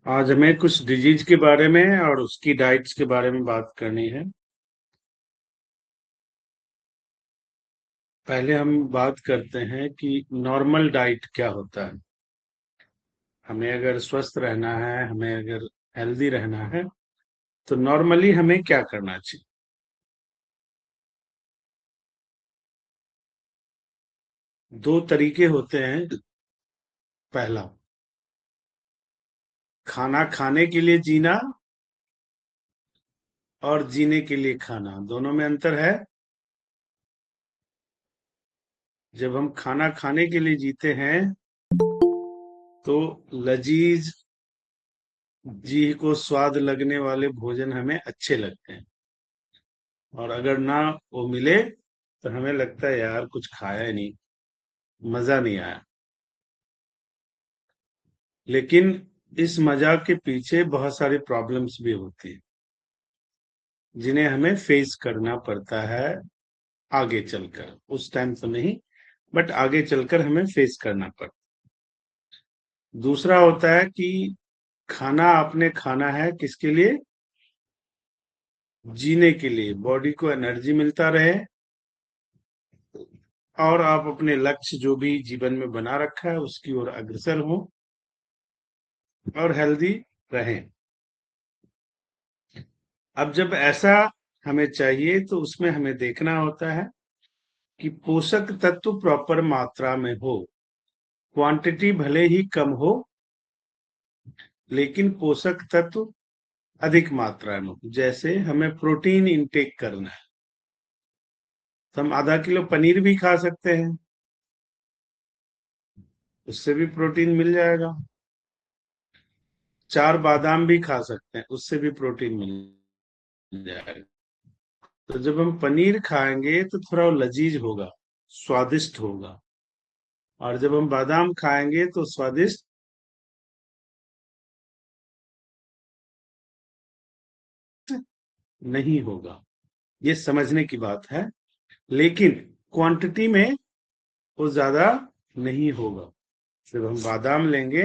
आज हमें कुछ डिजीज के बारे में और उसकी डाइट्स के बारे में बात करनी है। पहले हम बात करते हैं कि नॉर्मल डाइट क्या होता है। हमें अगर स्वस्थ रहना है, हमें अगर हेल्दी रहना है, तो नॉर्मली हमें क्या करना चाहिए। दो तरीके होते हैं। पहला, खाना खाने के लिए जीना और जीने के लिए खाना, दोनों में अंतर है। जब हम खाना खाने के लिए जीते हैं तो लजीज, जी को स्वाद लगने वाले भोजन हमें अच्छे लगते हैं, और अगर ना वो मिले तो हमें लगता है यार कुछ खाया ही नहीं, मजा नहीं आया। लेकिन इस मजा के पीछे बहुत सारी प्रॉब्लम्स भी होती है, जिन्हें हमें फेस करना पड़ता है आगे चलकर। उस टाइम तो नहीं, बट आगे चलकर हमें फेस करना पड़ता है। दूसरा होता है कि खाना आपने खाना है किसके लिए? जीने के लिए, बॉडी को एनर्जी मिलता रहे और आप अपने लक्ष्य जो भी जीवन में बना रखा है उसकी ओर अग्रसर हो और हेल्दी रहें। अब जब ऐसा हमें चाहिए तो उसमें हमें देखना होता है कि पोषक तत्व प्रॉपर मात्रा में हो। क्वांटिटी भले ही कम हो, लेकिन पोषक तत्व अधिक मात्रा में हो। जैसे हमें प्रोटीन इंटेक करना है तो हम आधा किलो पनीर भी खा सकते हैं, उससे भी प्रोटीन मिल जाएगा। 4 बादाम भी खा सकते हैं, उससे भी प्रोटीन मिल जाएगा। तो जब हम पनीर खाएंगे तो थोड़ा वो लजीज होगा, स्वादिष्ट होगा। और जब हम बादाम खाएंगे तो स्वादिष्ट नहीं होगा। ये समझने की बात है। लेकिन क्वांटिटी में वो ज्यादा नहीं होगा। जब हम बादाम लेंगे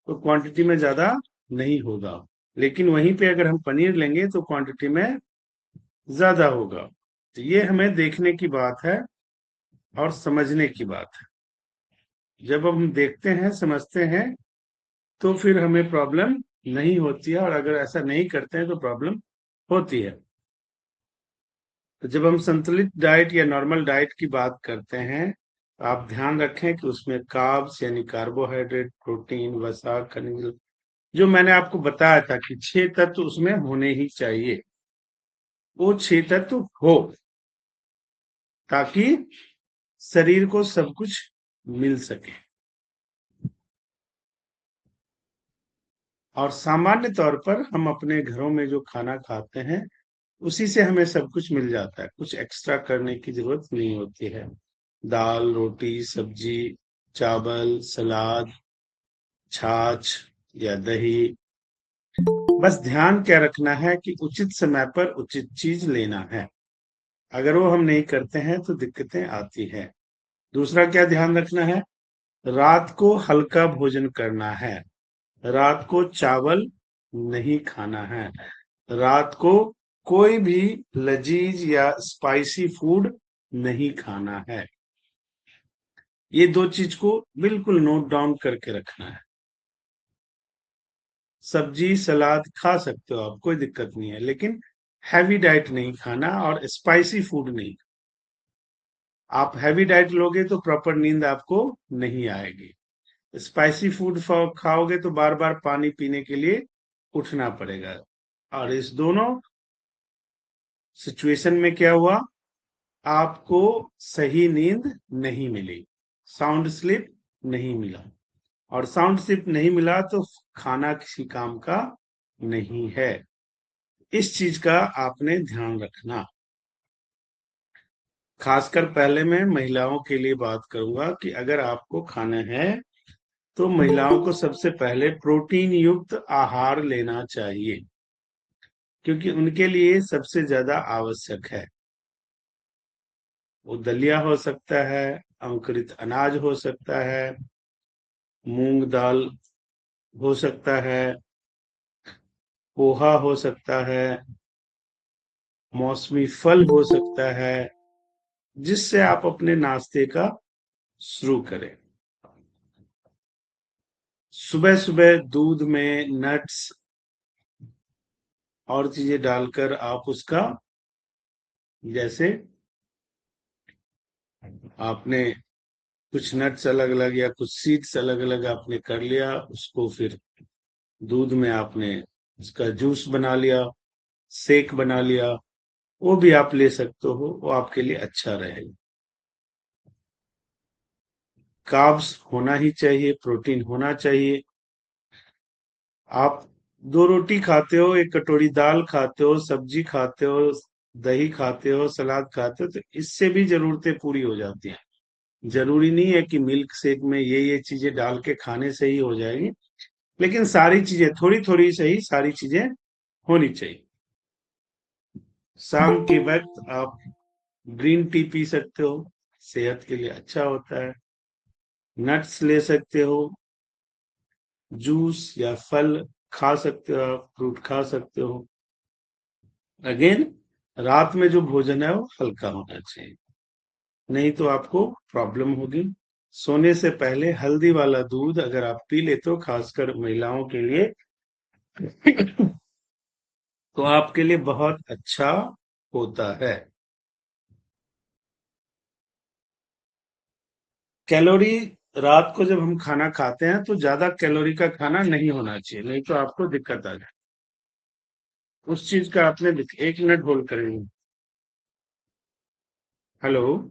तो क्वांटिटी में ज्यादा नहीं होगा, लेकिन वहीं पे अगर हम पनीर लेंगे तो क्वांटिटी में ज्यादा होगा। तो ये हमें देखने की बात है और समझने की बात है। जब हम देखते हैं, समझते हैं, तो फिर हमें प्रॉब्लम नहीं होती है, और अगर ऐसा नहीं करते हैं तो प्रॉब्लम होती है। तो जब हम संतुलित डाइट या नॉर्मल डाइट की बात करते हैं, तो आप ध्यान रखें कि उसमें कार्ब्स यानी कार्बोहाइड्रेट, प्रोटीन, वसा, खनिज, जो मैंने आपको बताया था कि 6 तत्व उसमें होने ही चाहिए, वो 6 तत्व हो, ताकि शरीर को सब कुछ मिल सके। और सामान्य तौर पर हम अपने घरों में जो खाना खाते हैं उसी से हमें सब कुछ मिल जाता है, कुछ एक्स्ट्रा करने की जरूरत नहीं होती है। दाल, रोटी, सब्जी, चावल, सलाद, छाछ या दही। बस ध्यान क्या रखना है कि उचित समय पर उचित चीज लेना है। अगर वो हम नहीं करते हैं तो दिक्कतें आती हैं। दूसरा क्या ध्यान रखना है? रात को हल्का भोजन करना है। रात को चावल नहीं खाना है। रात को कोई भी लजीज या स्पाइसी फूड नहीं खाना है। ये दो चीज को बिल्कुल नोट डाउन करके रखना है। सब्जी सलाद खा सकते हो आप, कोई दिक्कत नहीं है, लेकिन हैवी डाइट नहीं खाना और स्पाइसी फूड नहीं। आप हैवी डाइट लोगे तो प्रॉपर नींद आपको नहीं आएगी। स्पाइसी फूड खाओगे तो बार बार पानी पीने के लिए उठना पड़ेगा। और इस दोनों सिचुएशन में क्या हुआ? आपको सही नींद नहीं मिली, साउंड स्लीप नहीं मिला। और साउंड स्लीप नहीं मिला तो खाना किसी काम का नहीं है। इस चीज का आपने ध्यान रखना। खासकर पहले मैं महिलाओं के लिए बात करूंगा कि अगर आपको खाना है तो महिलाओं को सबसे पहले प्रोटीन युक्त आहार लेना चाहिए, क्योंकि उनके लिए सबसे ज्यादा आवश्यक है। वो दलिया हो सकता है, अंकुरित अनाज हो सकता है, मूंग दाल हो सकता है, पोहा हो सकता है, मौसमी फल हो सकता है, जिससे आप अपने नाश्ते का शुरू करें। सुबह सुबह दूध में नट्स और चीजें डालकर आप उसका, जैसे आपने कुछ नट्स अलग अलग या कुछ सीड्स अलग अलग आपने कर लिया, उसको फिर दूध में आपने उसका जूस बना लिया, शेक बना लिया, वो भी आप ले सकते हो, वो आपके लिए अच्छा रहेगा। कार्ब्स होना ही चाहिए, प्रोटीन होना चाहिए। आप दो रोटी खाते हो, एक कटोरी दाल खाते हो, सब्जी खाते हो, दही खाते हो, सलाद खाते हो, तो इससे भी जरूरतें पूरी हो जाती हैं। जरूरी नहीं है कि मिल्क शेक में ये चीजें डाल के खाने से ही हो जाएगी, लेकिन सारी चीजें थोड़ी थोड़ी से ही सारी चीजें होनी चाहिए। शाम के वक्त आप ग्रीन टी पी सकते हो, सेहत के लिए अच्छा होता है। नट्स ले सकते हो, जूस या फल खा सकते हो, आप फ्रूट खा सकते हो। अगेन, रात में जो भोजन है वो हल्का होना चाहिए, नहीं तो आपको प्रॉब्लम होगी। सोने से पहले हल्दी वाला दूध अगर आप पी लेते हो, खासकर महिलाओं के लिए, तो आपके लिए बहुत अच्छा होता है। कैलोरी, रात को जब हम खाना खाते हैं तो ज्यादा कैलोरी का खाना नहीं होना चाहिए, नहीं तो आपको दिक्कत आ जाए। उस चीज का आपने एक मिनट होल्ड करेंगे। हेलो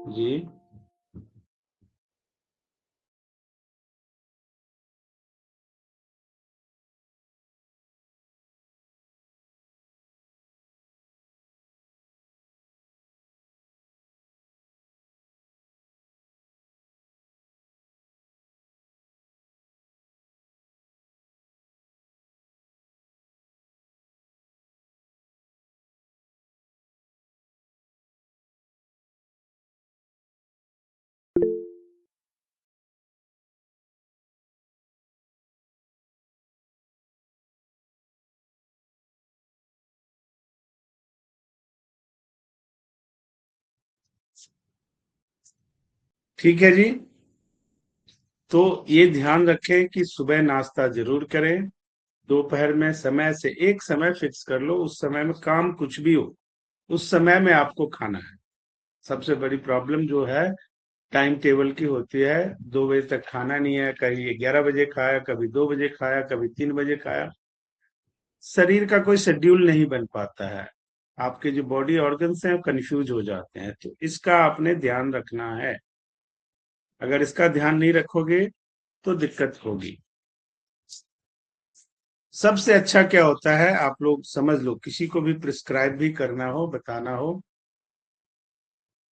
जी। ठीक है जी। तो ये ध्यान रखें कि सुबह नाश्ता जरूर करें। दोपहर में समय से एक समय फिक्स कर लो, उस समय में काम कुछ भी हो, उस समय में आपको खाना है। सबसे बड़ी प्रॉब्लम जो है टाइम टेबल की होती है, 2 बजे तक खाना नहीं है, कभी 11 बजे खाया, कभी 2 बजे खाया, कभी 3 बजे खाया। शरीर का कोई शेड्यूल नहीं बन पाता है, आपके जो बॉडी ऑर्गन्स हैं कंफ्यूज हो जाते हैं, तो इसका आपने ध्यान रखना है। अगर इसका ध्यान नहीं रखोगे तो दिक्कत होगी। सबसे अच्छा क्या होता है, आप लोग समझ लो, किसी को भी प्रिस्क्राइब भी करना हो, बताना हो,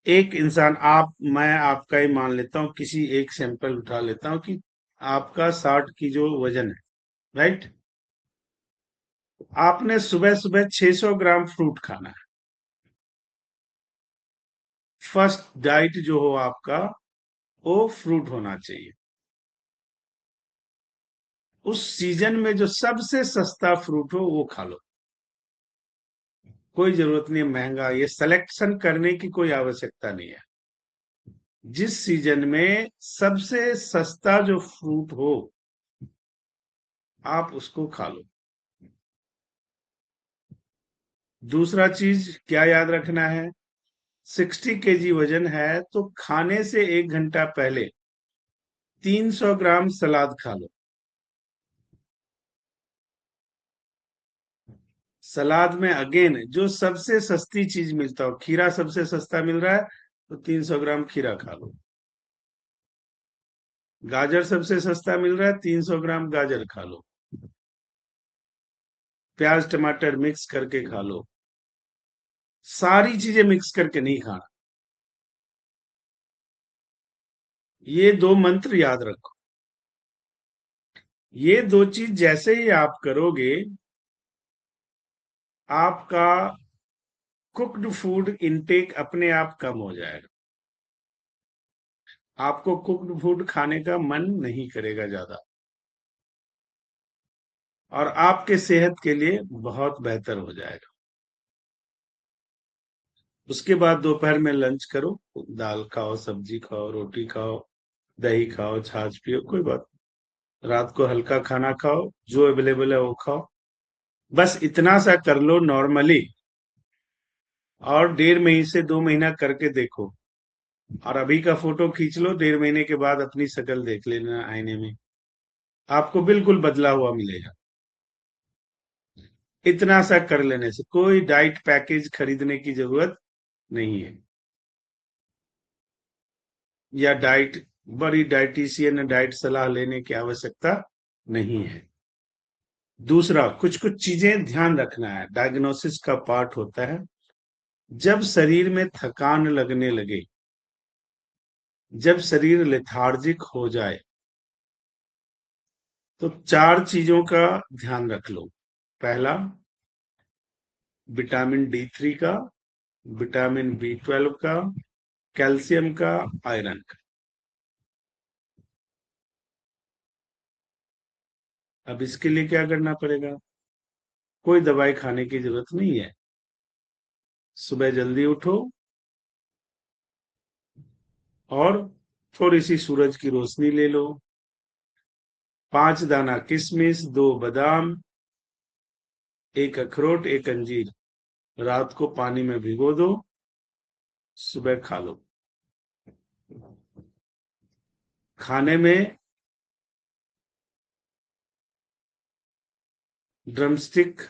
एक इंसान, आप, मैं आपका ही मान लेता हूँ, किसी एक सैंपल उठा लेता हूँ कि आपका 60 की जो वजन है, राइट। आपने सुबह सुबह 600 ग्राम फ्रूट खाना है। फर्स्ट डाइट जो हो आपका, वो फ्रूट होना चाहिए। उस सीजन में जो सबसे सस्ता फ्रूट हो वो खा लो। कोई जरूरत नहीं है महंगा, ये सिलेक्शन करने की कोई आवश्यकता नहीं है। जिस सीजन में सबसे सस्ता जो फ्रूट हो, आप उसको खा लो। दूसरा चीज क्या याद रखना है, 60 kg वजन है तो खाने से 1 घंटा पहले 300 ग्राम सलाद खा लो। सलाद में अगेन जो सबसे सस्ती चीज मिलता हो, खीरा सबसे सस्ता मिल रहा है तो 300 ग्राम खीरा खा लो। गाजर सबसे सस्ता मिल रहा है, 300 ग्राम गाजर खा लो। प्याज टमाटर मिक्स करके खा लो। सारी चीजें मिक्स करके नहीं खाना। ये दो मंत्र याद रखो। ये दो चीज जैसे ही आप करोगे, आपका कुक्ड फूड इनटेक अपने आप कम हो जाएगा। आपको कुक्ड फूड खाने का मन नहीं करेगा ज्यादा। और आपके सेहत के लिए बहुत बेहतर हो जाएगा। उसके बाद दोपहर में लंच करो, दाल खाओ, सब्जी खाओ, रोटी खाओ, दही खाओ, छाछ पियो, कोई बात। रात को हल्का खाना खाओ, जो अवेलेबल है वो खाओ। बस इतना सा कर लो नॉर्मली, और 1.5 महीने से 2 महीना करके देखो। और अभी का फोटो खींच लो, 1.5 महीने के बाद अपनी शक्ल देख लेना आईने में, आपको बिल्कुल बदला हुआ मिलेगा। इतना सा कर लेने से कोई डाइट पैकेज खरीदने की जरूरत नहीं है, या डाइट, बड़ी डाइटिशियन डाइट सलाह लेने की आवश्यकता नहीं है। दूसरा, कुछ कुछ चीजें ध्यान रखना है, डायग्नोसिस का पार्ट होता है। जब शरीर में थकान लगने लगे, जब शरीर लेथार्जिक हो जाए, तो 4 चीजों का ध्यान रख लो। पहला, विटामिन D3 का, विटामिन B12 का, कैल्शियम का, आयरन का। अब इसके लिए क्या करना पड़ेगा? कोई दवाई खाने की जरूरत नहीं है। सुबह जल्दी उठो, और थोड़ी सी सूरज की रोशनी ले लो, 5 दाना किशमिश, 2 बादाम, 1 अखरोट, 1 अंजीर रात को पानी में भिगो दो, सुबह खा लो। खाने में ड्रमस्टिक,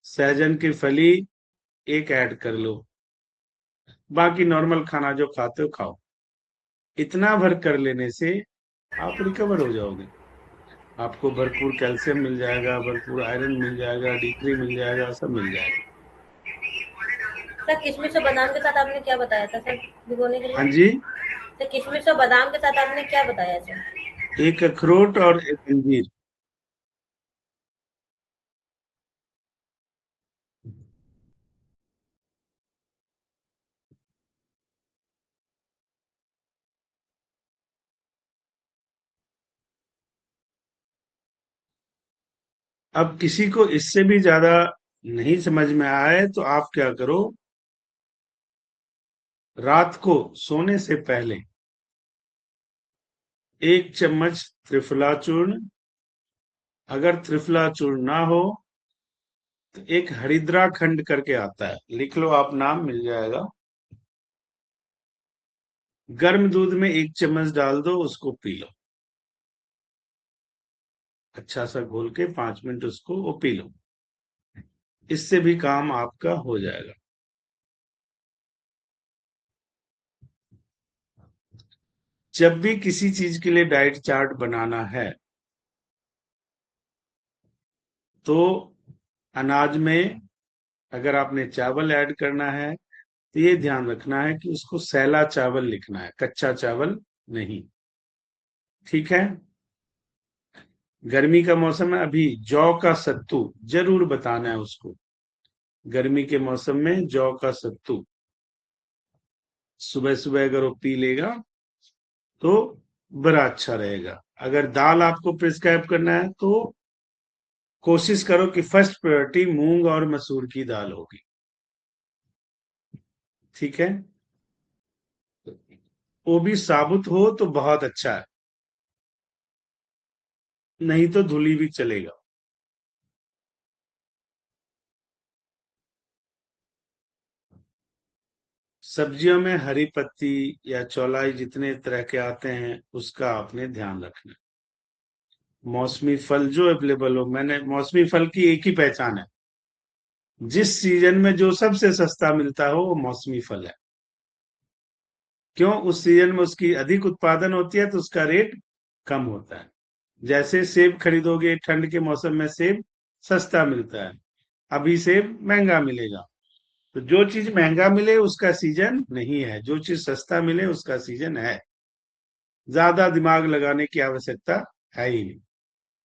सहजन की फली 1 ऐड कर लो। बाकी नॉर्मल खाना जो खाते हो खाओ। इतना भर कर लेने से आप रिकवर हो जाओगे। आपको भरपूर कैल्शियम मिल जाएगा, भरपूर आयरन मिल जाएगा, D3 मिल जाएगा, सब मिल जाएगा। सर किशमिश और बादाम के साथ आपने क्या बताया था सर, भिगोने के हाँ लिए? जी, सर किशमिश और बादाम के साथ आपने क्या बताया सर? 1 अखरोट और 1 अंजीर। अब किसी को इससे भी ज्यादा नहीं समझ में आए तो आप क्या करो, रात को सोने से पहले 1 चम्मच त्रिफला चूर्ण, अगर त्रिफला चूर्ण ना हो तो एक हरिद्रा खंड करके आता है, लिख लो आप, नाम मिल जाएगा। गर्म दूध में 1 चम्मच डाल दो, उसको पी लो। अच्छा सा घोल के 5 मिनट उसको वो पी लो, इससे भी काम आपका हो जाएगा। जब भी किसी चीज के लिए डाइट चार्ट बनाना है, तो अनाज में अगर आपने चावल ऐड करना है तो ये ध्यान रखना है कि उसको सैला चावल लिखना है, कच्चा चावल नहीं। ठीक है। गर्मी का मौसम है, अभी जौ का सत्तू जरूर बताना है उसको। गर्मी के मौसम में जौ का सत्तू सुबह सुबह अगर वो पी लेगा तो बड़ा अच्छा रहेगा। अगर दाल आपको प्रिस्क्राइब करना है तो कोशिश करो कि फर्स्ट प्रायोरिटी मूंग और मसूर की दाल होगी। ठीक है, वो भी साबुत हो तो बहुत अच्छा है, नहीं तो धुली भी चलेगा। सब्जियों में हरी पत्ती या चौलाई जितने तरह के आते हैं उसका आपने ध्यान रखना है। मौसमी फल जो अवेलेबल हो, मैंने मौसमी फल की एक ही पहचान है, जिस सीजन में जो सबसे सस्ता मिलता हो वो मौसमी फल है। क्यों? उस सीजन में उसकी अधिक उत्पादन होती है तो उसका रेट कम होता है। जैसे सेब खरीदोगे ठंड के मौसम में, सेब सस्ता मिलता है, अभी सेब महंगा मिलेगा। तो जो चीज महंगा मिले उसका सीजन नहीं है, जो चीज सस्ता मिले उसका सीजन है। ज्यादा दिमाग लगाने की आवश्यकता है ही नहीं।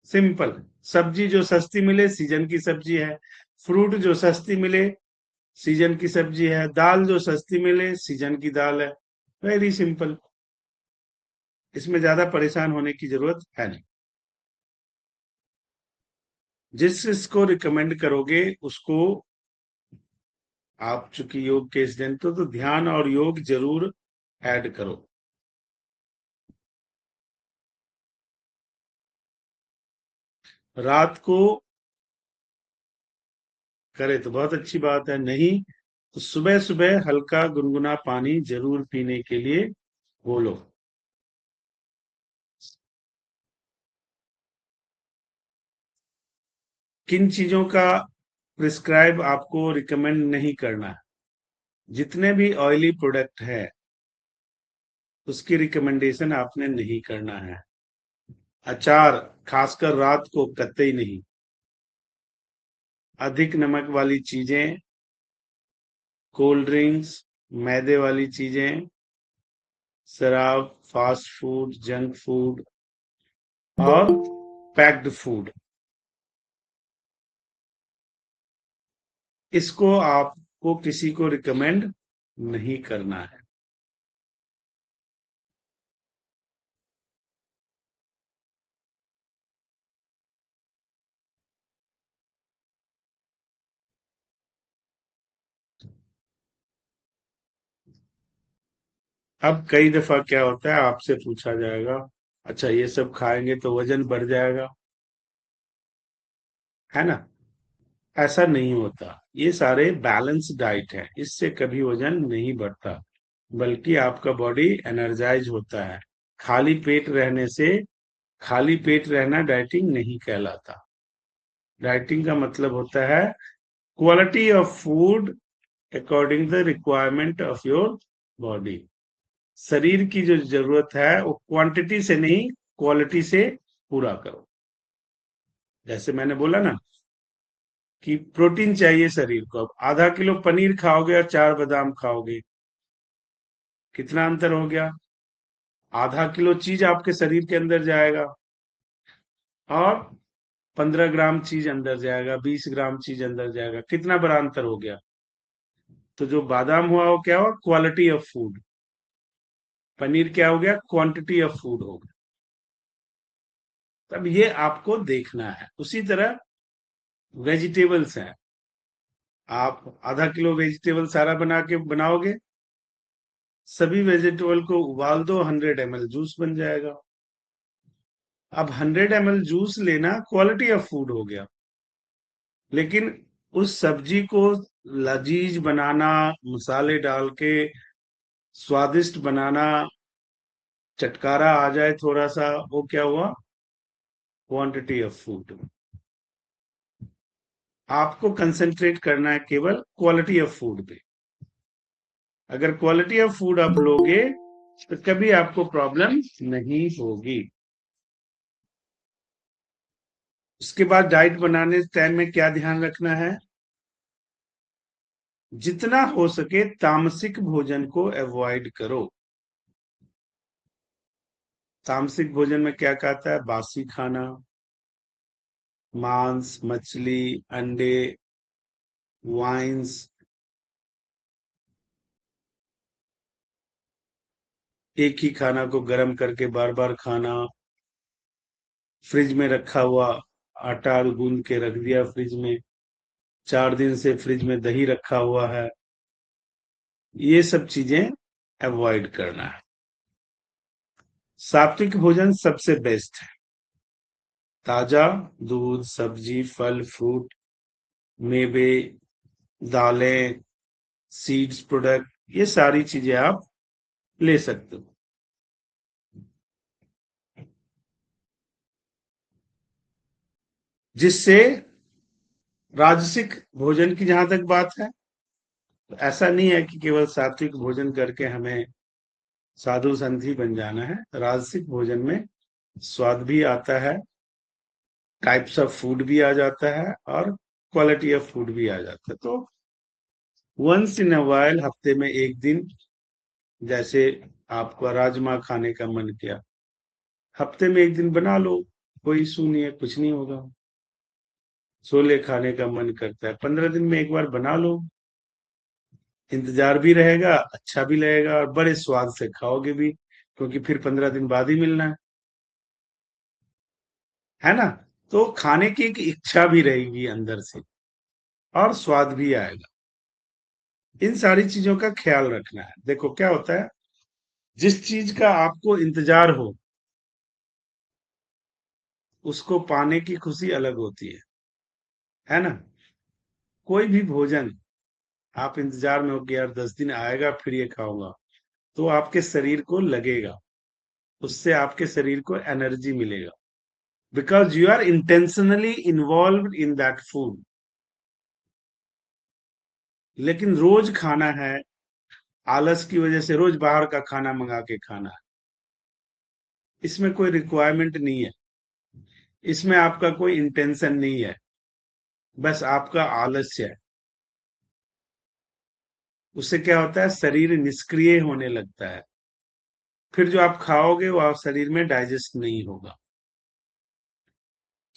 सिंपल। सब्जी जो सस्ती मिले सीजन की सब्जी है, फ्रूट जो सस्ती मिले सीजन की सब्जी है, दाल जो सस्ती मिले सीजन की दाल है। Very simple. इसमें ज्यादा परेशान होने की जरूरत है नहीं। जिसको रिकमेंड करोगे उसको, आप चूंकि योग के स्टूडेंट हो तो ध्यान और योग जरूर ऐड करो। रात को करे तो बहुत अच्छी बात है, नहीं तो सुबह सुबह हल्का गुनगुना पानी जरूर पीने के लिए बोलो। किन चीजों का प्रिस्क्राइब आपको रिकमेंड नहीं करना है? जितने भी ऑयली प्रोडक्ट है उसकी रिकमेंडेशन आपने नहीं करना है। अचार खासकर रात को कतई नहीं। अधिक नमक वाली चीजें, कोल्ड ड्रिंक्स, मैदे वाली चीजें, शराब, फास्ट फूड, जंक फूड और पैक्ड फूड, इसको आपको किसी को रिकमेंड नहीं करना है। अब कई दफा क्या होता है, आपसे पूछा जाएगा अच्छा ये सब खाएंगे तो वजन बढ़ जाएगा, है ना? ऐसा नहीं होता। ये सारे बैलेंस डाइट है, इससे कभी वजन नहीं बढ़ता, बल्कि आपका बॉडी एनर्जाइज होता है। खाली पेट रहने से, खाली पेट रहना डाइटिंग नहीं कहलाता। डाइटिंग का मतलब होता है quality of food according the requirement of your body. शरीर की जो जरूरत है वो क्वांटिटी से नहीं, क्वालिटी से पूरा करो। जैसे मैंने बोला ना कि प्रोटीन चाहिए शरीर को, अब आधा किलो पनीर खाओगे और 4 बादाम खाओगे, कितना अंतर हो गया? आधा किलो चीज आपके शरीर के अंदर जाएगा और 15 ग्राम चीज अंदर जाएगा, 20 ग्राम चीज अंदर जाएगा, कितना बड़ा अंतर हो गया? तो जो बादाम हुआ वो क्या हुआ? Quality of food. पनीर क्या हो गया? क्वांटिटी ऑफ फूड हो गया। तब ये आपको देखना है। उसी तरह वेजिटेबल्स हैं, आप आधा किलो वेजिटेबल सारा बना के बनाओगे, सभी वेजिटेबल को उबाल दो, 100 ml जूस बन जाएगा। अब 100 ml जूस लेना क्वालिटी ऑफ फूड हो गया, लेकिन उस सब्जी को लजीज बनाना, मसाले डाल के स्वादिष्ट बनाना, चटकारा आ जाए थोड़ा सा, वो क्या हुआ? Quantity of food. आपको कंसंट्रेट करना है केवल क्वालिटी ऑफ फूड पे। अगर क्वालिटी ऑफ फूड आप लोगे तो कभी आपको प्रॉब्लम नहीं होगी। उसके बाद डाइट बनाने टाइम में क्या ध्यान रखना है? जितना हो सके तामसिक भोजन को अवॉइड करो। तामसिक भोजन में क्या कहता है? बासी खाना, मांस, मछली, अंडे, वाइन्स, एक ही खाना को गर्म करके बार बार खाना, फ्रिज में रखा हुआ आटा गूंद के रख दिया फ्रिज में, 4 दिन से फ्रिज में दही रखा हुआ है, ये सब चीजें अवॉइड करना है। सात्विक भोजन सबसे बेस्ट है। ताजा दूध, सब्जी, फल, फ्रूट, मेवे, दालें, सीड्स प्रोडक्ट, ये सारी चीजें आप ले सकते हो। जिससे राजसिक भोजन की जहां तक बात है, तो ऐसा नहीं है कि केवल सात्विक भोजन करके हमें साधु संत ही बन जाना है। राजसिक भोजन में स्वाद भी आता है, टाइप्स ऑफ फूड भी आ जाता है और क्वालिटी ऑफ फूड भी आ जाता है। तो वंस इन अ वाइल, हफ्ते में एक दिन, जैसे आपका राजमा खाने का मन किया, हफ्ते में एक दिन बना लो, कोई इशू नहीं है, कुछ नहीं होगा। छोले खाने का मन करता है, 15 दिन में एक बार बना लो, इंतजार भी रहेगा, अच्छा भी लगेगा और बड़े स्वाद से खाओगे भी, क्योंकि फिर 15 दिन बाद ही मिलना है ना? तो खाने की एक इच्छा भी रहेगी अंदर से और स्वाद भी आएगा। इन सारी चीजों का ख्याल रखना है। देखो क्या होता है, जिस चीज का आपको इंतजार हो उसको पाने की खुशी अलग होती है ना। कोई भी भोजन आप इंतजार में हो कि यार 10 दिन आएगा फिर ये खाऊंगा, तो आपके शरीर को लगेगा, उससे आपके शरीर को एनर्जी मिलेगा, because you are intentionally involve in that food. लेकिन रोज खाना है, आलस की वजह से रोज बाहर का खाना मंगा के खाना है, इसमें कोई रिक्वायरमेंट नहीं है, इसमें आपका कोई इंटेंशन नहीं है, बस आपका आलस्य है। उससे क्या होता है, शरीर निष्क्रिय होने लगता है, फिर जो आप खाओगे वो आप शरीर में डाइजेस्ट नहीं होगा।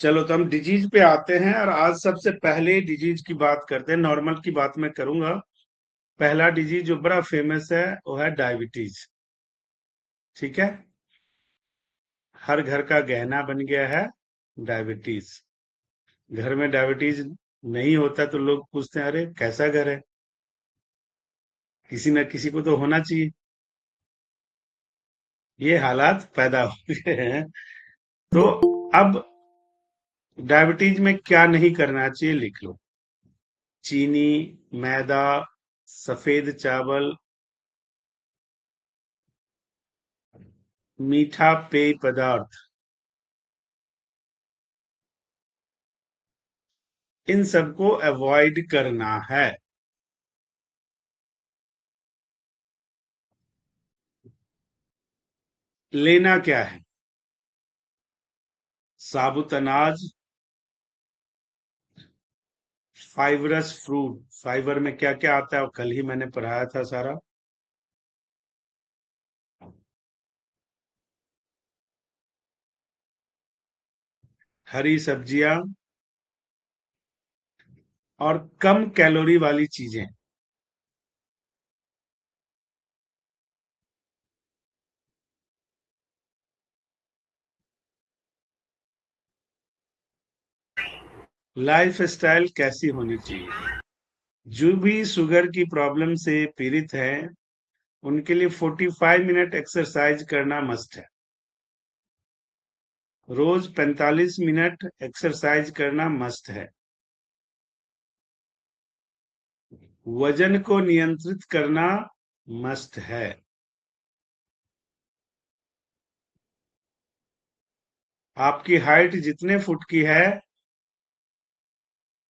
चलो तो हम डिजीज पे आते हैं, और आज सबसे पहले डिजीज की बात करते हैं। नॉर्मल की बात मैं करूंगा। पहला डिजीज जो बड़ा फेमस है वो है डायबिटीज। ठीक है, हर घर का गहना बन गया है डायबिटीज। घर में डायबिटीज नहीं होता तो लोग पूछते हैं अरे कैसा घर है, किसी न किसी को तो होना चाहिए। ये हालात पैदा हो गए हैं। तो अब डायबिटीज में क्या नहीं करना चाहिए लिख लो। चीनी, मैदा, सफेद चावल, मीठा पेय पदार्थ, इन सबको अवॉइड करना है। लेना क्या है, साबुत अनाज, फाइबरस फ्रूट। फाइबर में क्या क्या आता है वो कल ही मैंने पढ़ाया था सारा। हरी सब्जियां और कम कैलोरी वाली चीजें। लाइफ स्टाइल कैसी होनी चाहिए, जो भी शुगर की प्रॉब्लम से पीड़ित हैं उनके लिए 45 मिनट एक्सरसाइज करना मस्ट है। रोज 45 मिनट एक्सरसाइज करना मस्ट है। वजन को नियंत्रित करना मस्ट है। आपकी हाइट जितने फुट की है,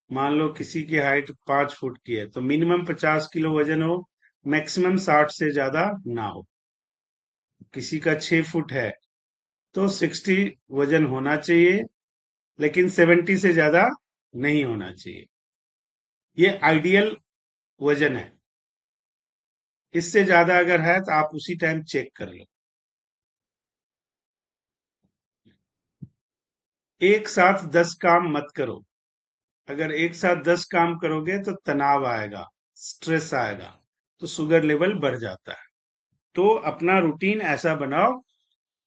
मान लो किसी की हाइट 5 फुट की है तो मिनिमम 50 किलो वजन हो, मैक्सिमम 60 से ज्यादा ना हो। किसी का 6 फुट है तो 60 वजन होना चाहिए, लेकिन 70 से ज्यादा नहीं होना चाहिए। ये आइडियल वजन है। इससे ज्यादा अगर है तो आप उसी टाइम चेक कर लो। एक साथ 10 काम मत करो। अगर एक साथ 10 काम करोगे तो तनाव आएगा, स्ट्रेस आएगा, तो शुगर लेवल बढ़ जाता है। तो अपना रूटीन ऐसा बनाओ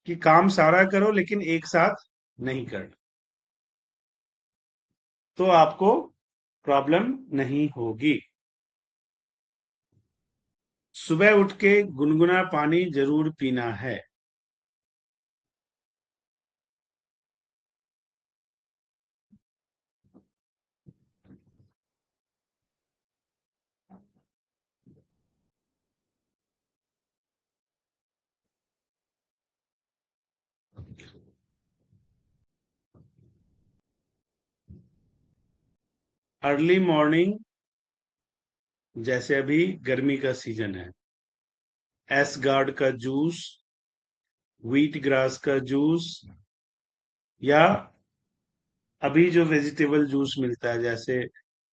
कि काम सारा करो लेकिन एक साथ नहीं करना, तो आपको प्रॉब्लम नहीं होगी। सुबह उठ के गुनगुना पानी जरूर पीना है। अर्ली मॉर्निंग, जैसे अभी गर्मी का सीजन है, एस गार्ड का जूस, व्हीट ग्रास का जूस, या अभी जो वेजिटेबल जूस मिलता है जैसे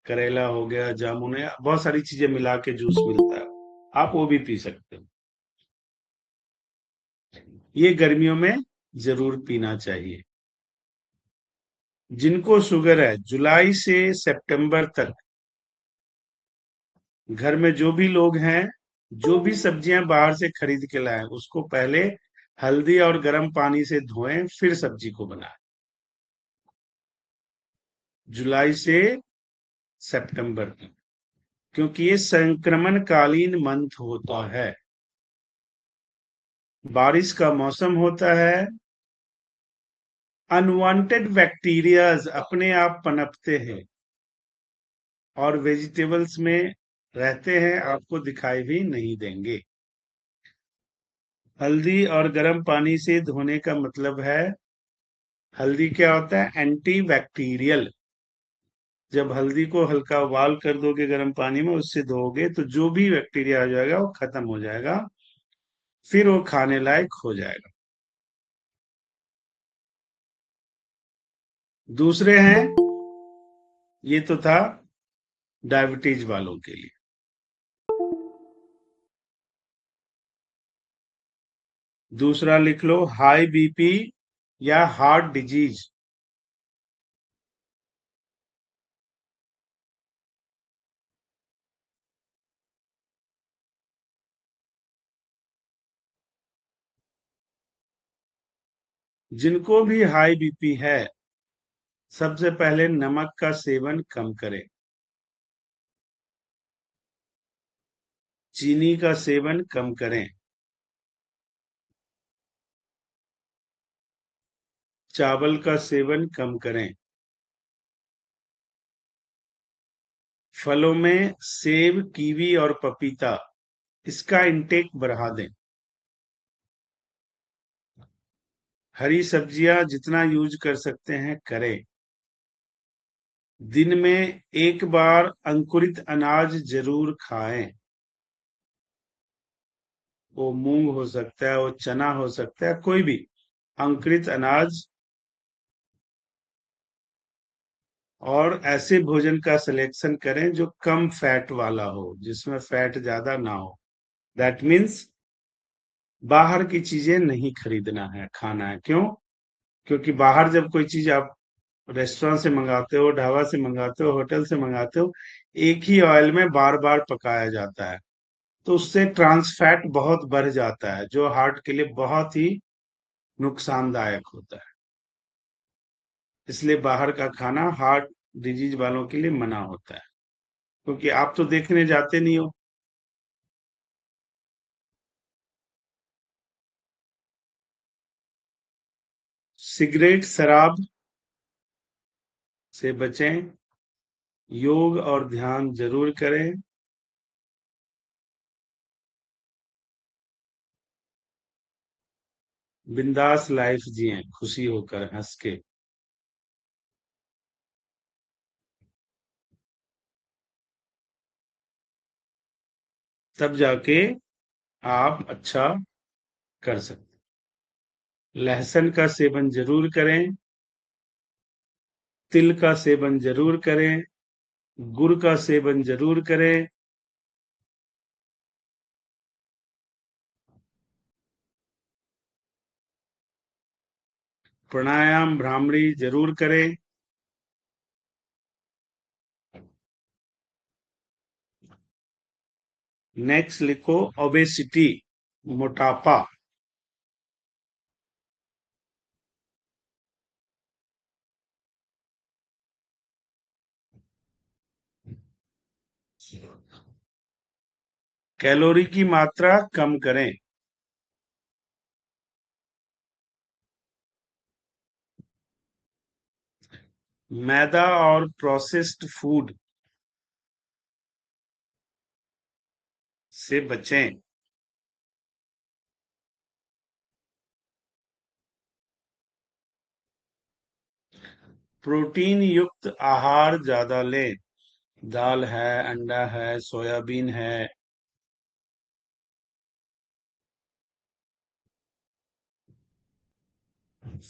करेला हो गया, जामुन है, बहुत सारी चीजें मिला के जूस मिलता है, आप वो भी पी सकते हो। ये गर्मियों में जरूर पीना चाहिए। जिनको शुगर है, जुलाई से सितंबर तक घर में जो भी लोग हैं, जो भी सब्जियां बाहर से खरीद के लाए उसको पहले हल्दी और गर्म पानी से धोएं फिर सब्जी को बनाएं। जुलाई से सितंबर तक, क्योंकि ये संक्रमणकालीन मंथ होता है, बारिश का मौसम होता है, अनवांटेड बैक्टीरियाज अपने आप पनपते हैं और वेजिटेबल्स में रहते हैं, आपको दिखाई भी नहीं देंगे। हल्दी और गर्म पानी से धोने का मतलब है, हल्दी क्या होता है? Anti bacterial. जब हल्दी को हल्का उबाल कर दोगे गर्म पानी में, उससे धोगे तो जो भी बैक्टीरिया आ जाएगा वो खत्म हो जाएगा, फिर वो खाने लायक हो जाएगा। दूसरे हैं, ये तो था डायबिटीज वालों के लिए। दूसरा लिख लो, हाई बीपी या हार्ट डिजीज। जिनको भी हाई बीपी है, सबसे पहले नमक का सेवन कम करें, चीनी का सेवन कम करें, चावल का सेवन कम करें, फलों में सेब, कीवी और पपीता, इसका इंटेक बढ़ा दें। हरी सब्जियां जितना यूज कर सकते हैं करें। दिन में एक बार अंकुरित अनाज जरूर खाएं। वो मूंग हो सकता है, वो चना हो सकता है, कोई भी अंकुरित अनाज। और ऐसे भोजन का सिलेक्शन करें जो कम फैट वाला हो, जिसमें फैट ज्यादा ना हो। दैट मीन्स बाहर की चीजें नहीं खरीदना है, खाना है। क्यों? क्योंकि बाहर जब कोई चीज आप रेस्टोरेंट से मंगाते हो, ढाबा से मंगाते हो, होटल से मंगाते हो, एक ही ऑयल में बार बार पकाया जाता है, तो उससे ट्रांस फैट बहुत बढ़ जाता है, जो हार्ट के लिए बहुत ही नुकसानदायक होता है। इसलिए बाहर का खाना हार्ट डिजीज वालों के लिए मना होता है, क्योंकि आप तो देखने जाते नहीं हो। सिगरेट, शराब से बचें, योग और ध्यान जरूर करें, बिंदास लाइफ जिएं, खुशी होकर, हंस के। तब जाके आप अच्छा कर सकते। लहसुन का सेवन जरूर करें, तिल का सेवन जरूर करें, गुड़ का सेवन जरूर करें, प्राणायाम, भ्रामरी जरूर करें। नेक्स्ट लिखो, ओबेसिटी, मोटापा। कैलोरी की मात्रा कम करें। मैदा और प्रोसेस्ड फूड से बचें। प्रोटीन युक्त आहार ज्यादा लें, दाल है, अंडा है, सोयाबीन है।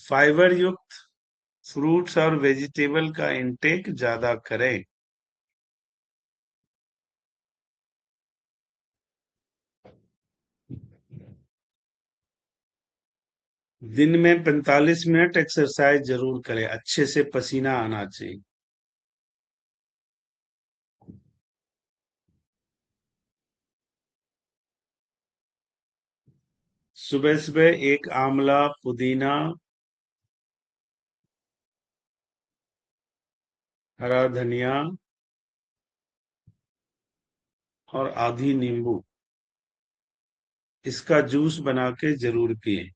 फाइबर युक्त फ्रूट्स और वेजिटेबल का इंटेक ज्यादा करें। दिन में 45 मिनट एक्सरसाइज जरूर करें, अच्छे से पसीना आना चाहिए। सुबह सुबह एक आंवला, पुदीना हरा धनिया और आधी नींबू, इसका जूस बना के जरूर पिए।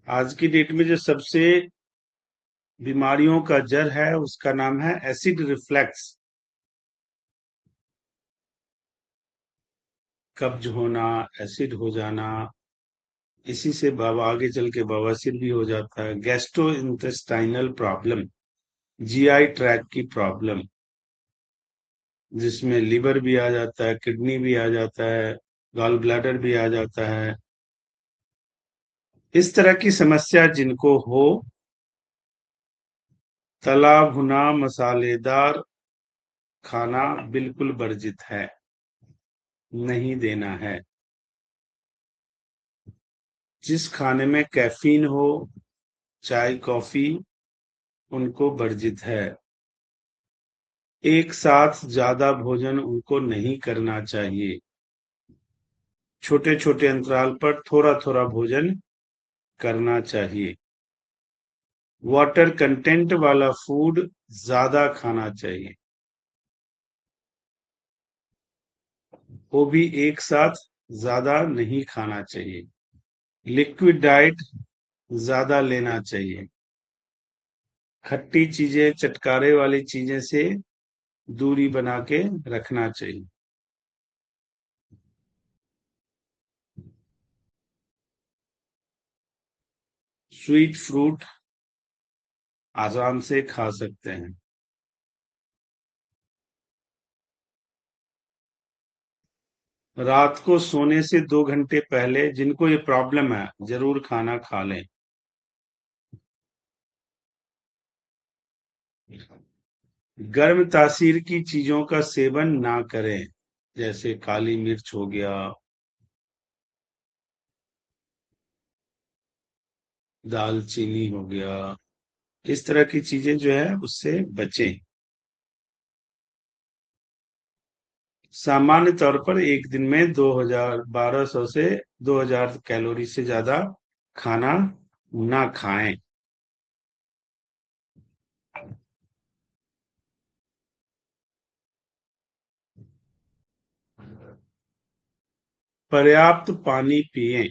आज की डेट में जो सबसे बीमारियों का जड़ है उसका नाम है एसिड रिफ्लक्स। कब्ज होना, एसिड हो जाना, इसी से आगे चल के बवासीर भी हो जाता है। Gastro intestinal problem, GI tract की प्रॉब्लम, जिसमें लिवर भी आ जाता है, किडनी भी आ जाता है, गॉल ब्लैडर भी आ जाता है। इस तरह की समस्या जिनको हो, तला भुना मसालेदार खाना बिल्कुल वर्जित है, नहीं देना है। जिस खाने में कैफीन हो, चाय कॉफी, उनको वर्जित है। एक साथ ज्यादा भोजन उनको नहीं करना चाहिए। छोटे छोटे अंतराल पर थोड़ा थोड़ा भोजन करना चाहिए। वाटर कंटेंट वाला फूड ज्यादा खाना चाहिए, वो भी एक साथ ज्यादा नहीं खाना चाहिए। लिक्विड डाइट ज्यादा लेना चाहिए। खट्टी चीजें, चटकारे वाली चीजें से दूरी बना के रखना चाहिए। स्वीट फ्रूट आराम से खा सकते हैं। रात को सोने से 2 घंटे पहले जिनको ये प्रॉब्लम है जरूर खाना खा लें। गर्म तासीर की चीजों का सेवन ना करें, जैसे काली मिर्च हो गया, दालचीनी हो गया, इस तरह की चीजें जो है उससे बचें। सामान्य तौर पर एक दिन में 1200 से 2000 कैलोरी से ज्यादा खाना ना खाएं। पर्याप्त पानी पिएं।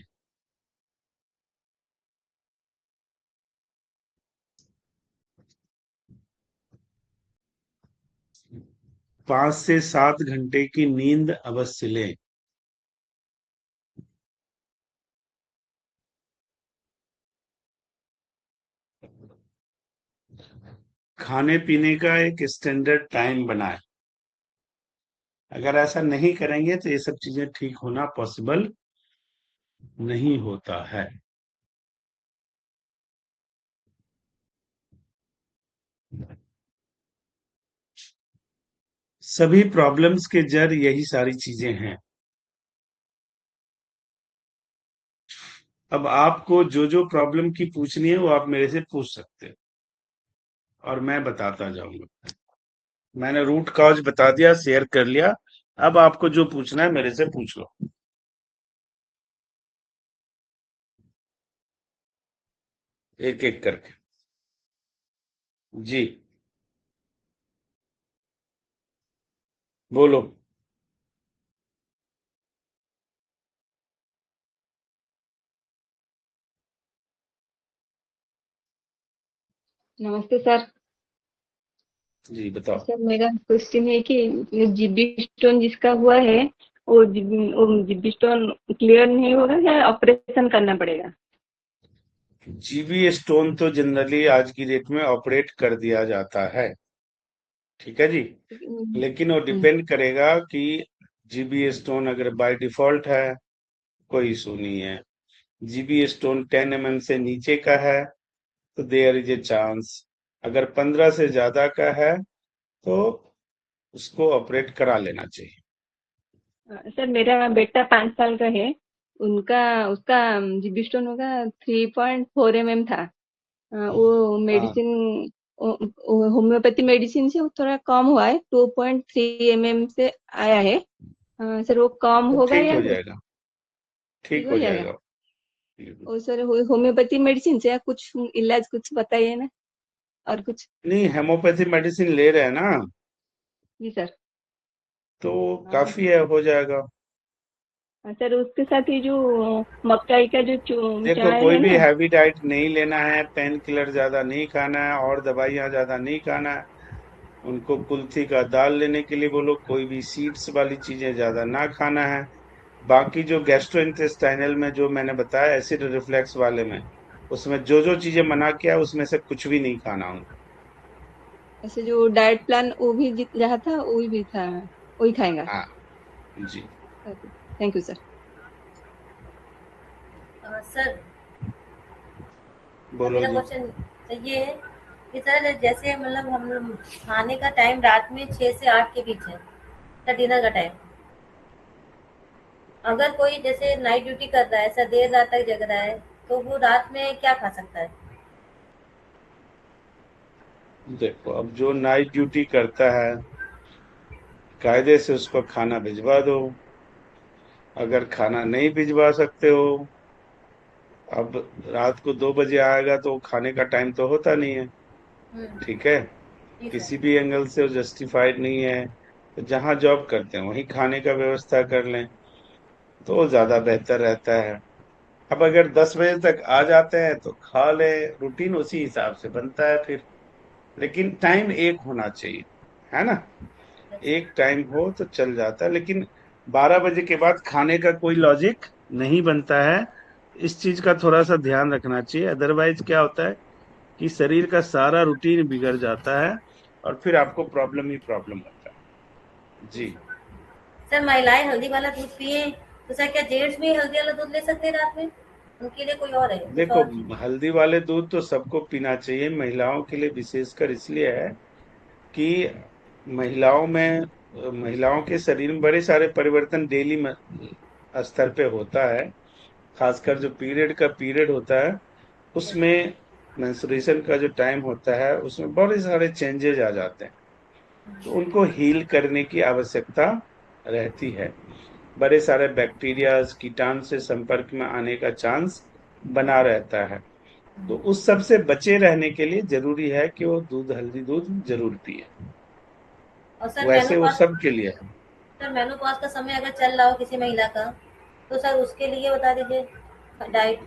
5 से 7 घंटे की नींद अवश्य लें। खाने पीने का एक स्टैंडर्ड टाइम बनाएं। अगर ऐसा नहीं करेंगे तो ये सब चीजें ठीक होना पॉसिबल नहीं होता है। सभी प्रॉब्लम्स के जड़ यही सारी चीजें हैं। अब आपको जो जो प्रॉब्लम की पूछनी है वो आप मेरे से पूछ सकते हो और मैं बताता जाऊंगा। मैंने रूट कॉज बता दिया, शेयर कर लिया। अब आपको जो पूछना है मेरे से पूछ लो, एक एक करके। जी, बोलो। नमस्ते सर। जी बताओ। सर मेरा क्वेश्चन है कि जीबी स्टोन जिसका हुआ है वो जीबी स्टोन क्लियर नहीं होगा या ऑपरेशन करना पड़ेगा? जीबी स्टोन तो जनरली आज की डेट में ऑपरेट कर दिया जाता है, ठीक है जी। हम्म, लेकिन वो डिपेंड करेगा कि जीबी स्टोन अगर बाय डिफॉल्ट है, कोई इशू नहीं है। जीबी स्टोन 10 mm से नीचे का है तो देयर इज ए चांस। अगर 15 से ज्यादा का है तो उसको ऑपरेट करा लेना चाहिए। सर मेरा बेटा 5 साल का है, उनका उसका जीबी स्टोन होगा 3.4 mm था। वो मेडिसिन होम्योपैथी मेडिसिन से वो थोड़ा कम हुआ है, 2.3 mm से आया है। सर वो कम तो होगा ठीक या हो जाएगा, ठीक ठीक हो हो जाएगा? जाएगा। और सर होम्योपैथी मेडिसिन से या कुछ इलाज कुछ बताइए ना, और कुछ। नहीं, हेमोपैथी मेडिसिन ले रहे हैं ना, जी सर। तो हाँ काफी है, हो जाएगा। सर, उसके साथ ही जो मकाई का जो देखो, चाय कोई है भी ना। हैवी डाइट नहीं लेना है, पेन किलर ज्यादा नहीं खाना है और दवाइयाँ ज्यादा नहीं खाना है। उनको कुल्थी का दाल लेने के लिए बोलो, कोई भी सीड्स वाली चीजें ज्यादा ना खाना है। बाकी जो गैस्ट्रोइंटेस्टाइनल में जो मैंने बताया एसिड रिफ्लेक्स वाले में, उसमें जो जो चीजें मना किया उसमें से कुछ भी नहीं खाना उनको। ऐसे जो डाइट प्लान वो भी जहाँ था वही भी था, वही खाएगा। हाँ जी, थैंक यू सर। सर, बोलो मेरा जी। क्वेश्चन ये है कि सर जैसे मतलब हम लोग खाने का टाइम रात में 6 से 8 के बीच है, डिनर का टाइम। अगर कोई जैसे नाइट ड्यूटी कर रहा है, ऐसा देर रात तक जग रहा है, तो वो रात में क्या खा सकता है? देखो, अब जो नाइट ड्यूटी करता है, कायदे से उसको खाना भिजवा दो। अगर खाना नहीं भिजवा सकते हो, अब रात को 2 बजे आएगा तो खाने का टाइम तो होता नहीं है, हम्म। ठीक है। जी सर। किसी भी एंगल से वो जस्टिफाइड नहीं है, तो जहाँ जॉब करते हैं वहीं खाने का व्यवस्था कर लें तो वो ज्यादा बेहतर रहता है। अब अगर 10 बजे तक आ जाते हैं तो खा ले, रूटीन उसी हिसाब से बनता है फिर। लेकिन टाइम एक होना चाहिए, है ना। अच्छा। एक टाइम हो तो चल जाता है, लेकिन 12 बजे के बाद खाने का कोई लॉजिक नहीं बनता है। इस चीज का थोड़ा सा ध्यान रखना चाहिए, अदरवाइज क्या होता है कि शरीर का सारा रूटीन बिगड़ जाता है और फिर आपको प्रॉब्लम ही प्रॉब्लम होता है जी जी। सर। सर, महिलाएं हल्दी वाला दूध पिए तो सर क्या जेंट्स भी हल्दी वाला दूध ले सकते हैं रात में? उनके लिए कोई और है, कुछ देखो, और चीज? हल्दी वाले दूध तो सबको पीना चाहिए, महिलाओं के लिए विशेषकर इसलिए है कि महिलाओं के शरीर में बड़े सारे परिवर्तन डेली स्तर पे होता है। खासकर जो पीरियड होता है, यस सर। उसमें मेंस्ट्रुएशन का जो टाइम होता है उसमें बड़े सारे चेंजेज आ जाते हैं, तो उनको हील करने की आवश्यकता रहती है। बड़े सारे बैक्टीरियाज कीटाणु से संपर्क में आने का चांस बना रहता है, तो उस सब से बचे रहने के लिए जरूरी है कि वो हल्दी दूध जरूर पिए। और सर वैसे वो मेनोपॉज, सबके लिए है। सर मेनोपॉज का समय अगर चल रहा हो किसी महिला का, तो सर उसके लिए बता दीजिए डाइट।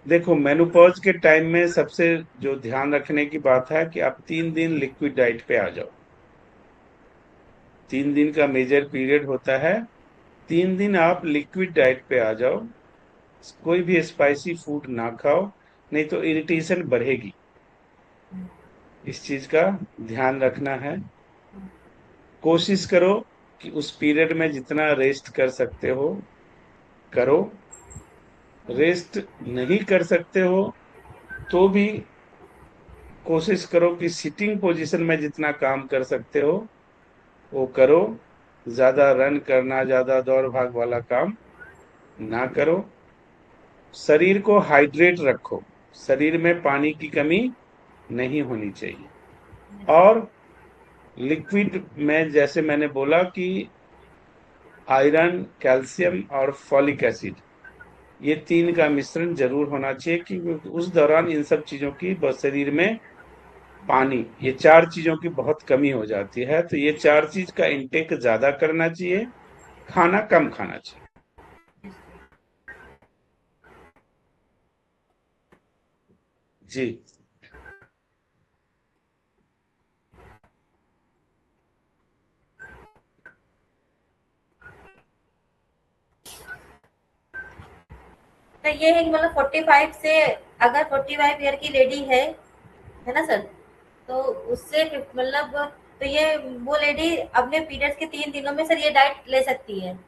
देखो, मेनोपॉज के टाइम में सबसे जो ध्यान रखने की बात है कि आप 3 दिन लिक्विड डाइट पे आ जाओ। 3 दिन का मेजर पीरियड होता है, 3 दिन आप लिक्विड डाइट पे आ जाओ। कोई भी स्पाइसी फूड ना खाओ, नहीं तो इरिटेशन बढ़ेगी। इस चीज का ध्यान रखना है। कोशिश करो कि उस पीरियड में जितना रेस्ट कर सकते हो करो। रेस्ट नहीं कर सकते हो तो भी कोशिश करो कि सिटिंग पोजीशन में जितना काम कर सकते हो वो करो। ज्यादा रन करना, ज्यादा दौड़ भाग वाला काम ना करो। शरीर को हाइड्रेट रखो, शरीर में पानी की कमी नहीं होनी चाहिए। और लिक्विड में जैसे मैंने बोला कि आयरन, कैल्शियम और फॉलिक एसिड, ये 3 का मिश्रण जरूर होना चाहिए, क्योंकि उस दौरान इन सब चीजों की शरीर में पानी, ये 4 चीजों की बहुत कमी हो जाती है, तो ये 4 चीज का इंटेक ज्यादा करना चाहिए, खाना कम खाना चाहिए जी। तो ये है कि मतलब 45 से, अगर 45 ईयर की लेडी है ना सर, तो उससे मतलब, तो ये वो लेडी अपने पीरियड्स के 3 दिनों में सर ये डाइट ले सकती है?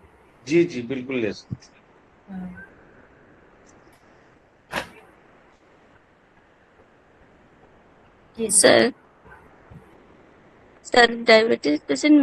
जी जी, बिल्कुल ले सकते हम्म। जी sir. Sir, sir diabetes patient